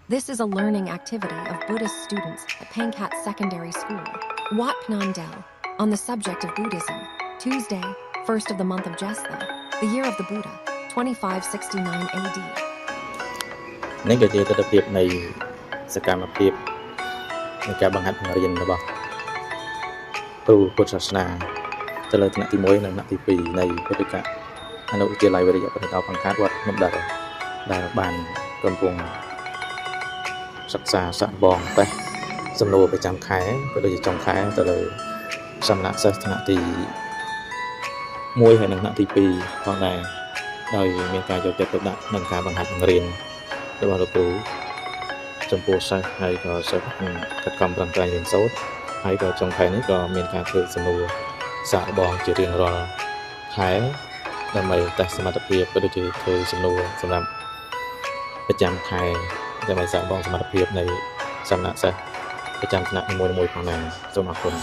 This is a learning activity of Buddhist students at Pangkat Secondary School, Wat Phnom Dell, on the subject of Buddhism. Tuesday, 1st of the month of Jesla, the year of the Buddha, 2569 AD. នេះក៏ជាទស្សនវិជ្ជានៃសកម្មភាពនៃការបង្ហាត់បង្រៀនរបស់គ្រូពុទ្ធសាសនាទៅលើថ្នាក់ទី1និងថ្នាក់ទី2នៃពុទ្ធិកអនុវិទ្យាល័យវិរិយបរិញ្ញាបត្របង្កើតវត្តភ្នំដាល់ដែលបានកំពុងសិក្សាសាកល្បងតេស្តសំណួរប្រចាំខែក៏ដូចជាចុងខែទៅលើសមណៈសិស្សថ្នាក់ទី1ហើយនិងថ្នាក់ទី2ផងដែរដោយមានការយកចិត្តទុកដាក់ក្នុងការបង្ហាត់បង្រៀនរបស់លោកគ្រូចំពោះសិស្សហើយក៏សិស្សខិតខំប្រឹងប្រែងរៀនសូត្រហើយក៏ចុងខែនេះក៏មានការធ្វើសំណួរសាកល្បងជារៀងរាល់ខែដើម្បីតេស្តសមត្ថភាពក៏ដូចជាធ្វើសំណួរសម្រាប់ប្រចាំខែដើម្បីសាកល្បងសមត្ថភាពនៃសំណាក់សិស្សប្រចាំថ្នាក់នីមួយៗផងដែរសូមអរគុណ